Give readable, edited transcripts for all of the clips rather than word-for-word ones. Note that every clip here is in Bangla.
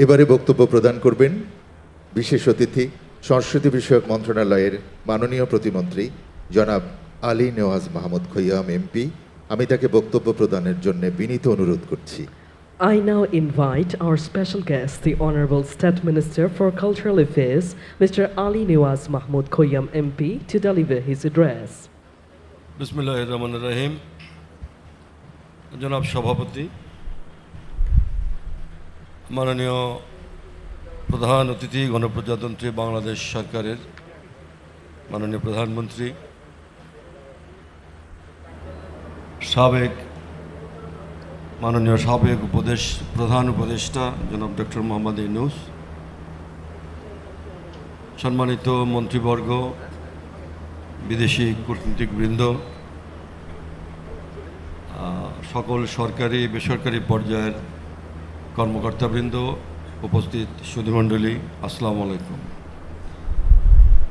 এবারে বক্তব্য প্রদান করবেন বিশেষ অতিথি সংস্কৃতি বিষয়ক মন্ত্রণালয়ের মাননীয় প্রতিমন্ত্রী জনাব আলী নেওয়াজ মাহমুদ খৈয়াম এমপি। আমি তাকে বক্তব্য প্রদানের জন্য বিনীত অনুরোধ করছি। I now invite our special guest, the Honorable State Minister for Cultural Affairs, Mr. Ali Nawaz Mahmood Khoyam MP, to deliver his address. বিসমিল্লাহির-রহমানির-রহিম। জনাব সভাপতি, মাননীয় প্রধান অতিথি, গণপ্রজাতন্ত্রী বাংলাদেশ সরকারের মাননীয় প্রধানমন্ত্রী, মাননীয় সাবেক প্রধান উপদেষ্টা জনাব ডক্টর মোহাম্মদ ইউনূস, সম্মানিত মন্ত্রীবর্গ, বিদেশি কূটনীতিকবৃন্দ, সকল সরকারি বেসরকারি পর্যায়ের কর্মকর্তাবৃন্দ, উপস্থিত সুধীমণ্ডলী, আসসালামু আলাইকুম।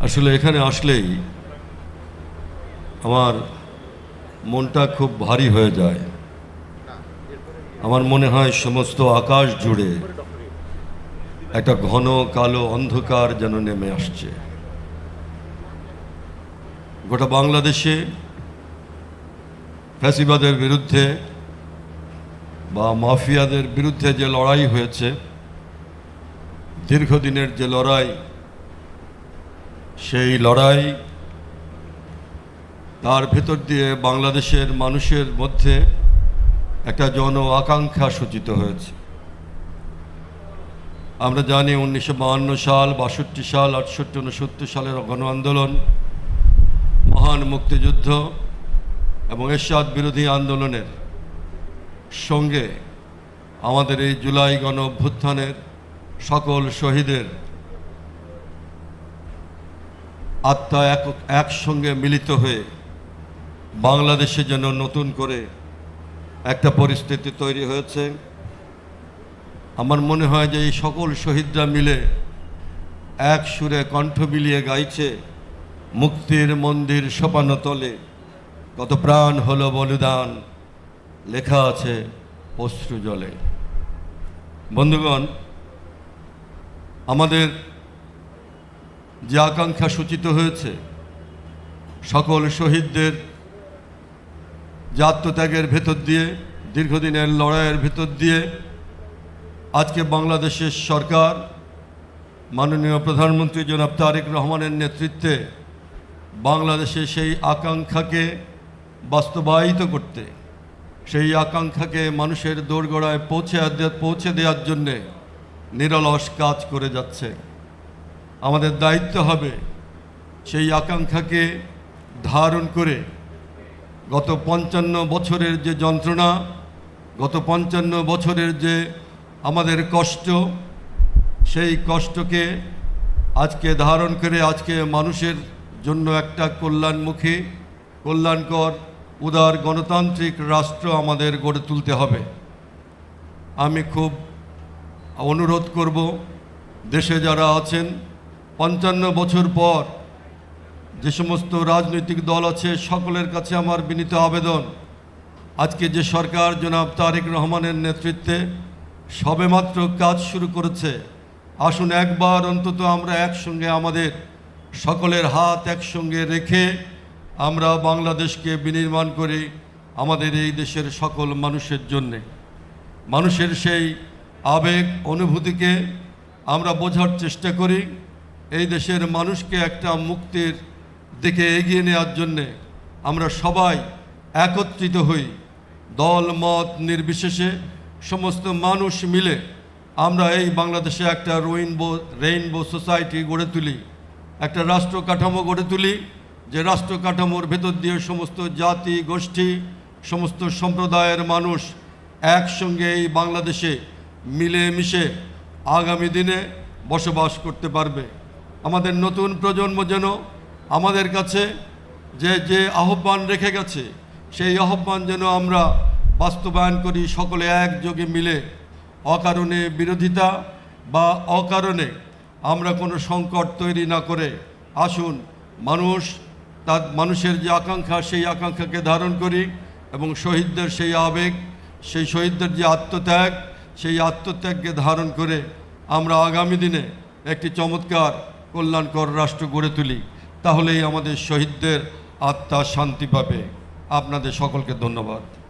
আসলে এখানে আসলেই আমার মনটা খুব ভারী হয়ে যায়। আমার মনে হয় সমস্ত আকাশ জুড়ে একটা ঘন কালো অন্ধকার যেন নেমে আসছে। গোটা বাংলাদেশে ফ্যাসিবাদের বিরুদ্ধে বা মাফিয়াদের বিরুদ্ধে যে লড়াই হয়েছে, দীর্ঘদিনের যে লড়াই, সেই লড়াই তার ভেতর দিয়ে বাংলাদেশের মানুষের মধ্যে একটা জন আকাঙ্ক্ষা সূচিত হয়েছে। আমরা জানি 1952 সাল, 62 সাল, 68, 69 সালের গণ আন্দোলন, মহান মুক্তিযুদ্ধ এবং এরশাদ বিরোধী আন্দোলনের সঙ্গে আমাদের এই জুলাই গণ অভ্যুত্থানের সকল শহীদের আত্মা একসঙ্গে মিলিত হয়ে বাংলাদেশে যেন নতুন করে একটা পরিস্থিতি তৈরি হয়েছে। আমার মনে হয় যে এই সকল শহীদরা মিলে এক সুরে কণ্ঠ মিলিয়ে গাইছে, মুক্তির মন্দির সোপানো তলে কত প্রাণ হলো বলিদান, লেখা আছে অশ্রু জলে। বন্ধুগণ, আমাদের যে আকাঙ্ক্ষা সূচিত হয়েছে, সকল শহীদদের যে আত্মত্যাগের ভেতর দিয়ে, দীর্ঘদিনের লড়াইয়ের ভেতর দিয়ে আজকে বাংলাদেশের সরকার, মাননীয় প্রধানমন্ত্রী জনাব তারেক রহমানের নেতৃত্বে বাংলাদেশে সেই আকাঙ্ক্ষাকে বাস্তবায়িত করতে, সেই আকাঙ্ক্ষাকে মানুষের দোরগোড়ায় পৌঁছে দেওয়ার জন্যে নিরলস কাজ করে যাচ্ছে। আমাদের দায়িত্ব হবে সেই আকাঙ্ক্ষাকে ধারণ করে গত 55 বছরের যে যন্ত্রণা, গত 55 বছরের যে আমাদের কষ্ট, সেই কষ্টকে আজকে ধারণ করে আজকে মানুষের জন্য একটা কল্যাণমুখী, কল্যাণকর, উদার গণতান্ত্রিক রাষ্ট্র আমাদের গড়ে তুলতে হবে। আমি খুব অনুরোধ করব, দেশে যারা আছেন, 55 বছর পর যে সমস্ত রাজনৈতিক দল আছে, সকলের কাছে আমার বিনীত আবেদন, আজকে যে সরকার জনাব তারেক রহমানের নেতৃত্বে সবেমাত্র কাজ শুরু করেছে, আসুন একবার অন্তত আমরা একসঙ্গে আমাদের সকলের হাত একসঙ্গে রেখে আমরা বাংলাদেশকে বিনির্মাণ করি আমাদের এই দেশের সকল মানুষের জন্যে। মানুষের সেই আবেগ অনুভূতিকে আমরা বোঝার চেষ্টা করি। এই দেশের মানুষকে একটা মুক্তির দিকে এগিয়ে নেওয়ার জন্যে আমরা সবাই একত্রিত হই, দল মত নির্বিশেষে সমস্ত মানুষ মিলে আমরা এই বাংলাদেশে একটা রেইনবো সোসাইটি গড়ে তুলি, একটা রাষ্ট্র কাঠামো গড়ে তুলি, যে রাষ্ট্র কাঠামোর ভেতর দিয়ে সমস্ত জাতি গোষ্ঠী, সমস্ত সম্প্রদায়ের মানুষ একসঙ্গে এই বাংলাদেশে মিলেমিশে আগামী দিনে বসবাস করতে পারবে। আমাদের নতুন প্রজন্ম যেন আমাদের কাছে যে আহ্বান রেখে গেছে, সেই আহ্বান যেন আমরা বাস্তবায়ন করি, সকলে একযোগে মিলে। অকারণে বিরোধিতা বা অকারণে আমরা কোনো সংকট তৈরি না করে আসুন মানুষের যে আকাঙ্ক্ষা, সেই আকাঙ্ক্ষাকে ধারণ করি এবং শহীদদের সেই আবেগ, সেই শহীদদের যে আত্মত্যাগ, সেই আত্মত্যাগকে ধারণ করে আমরা আগামী দিনে একটি চমৎকার কল্যাণকর রাষ্ট্র গড়ে তুলি, তাহলেই আমাদের শহীদদের আত্মা শান্তি পাবে। আপনাদের সকলকে ধন্যবাদ।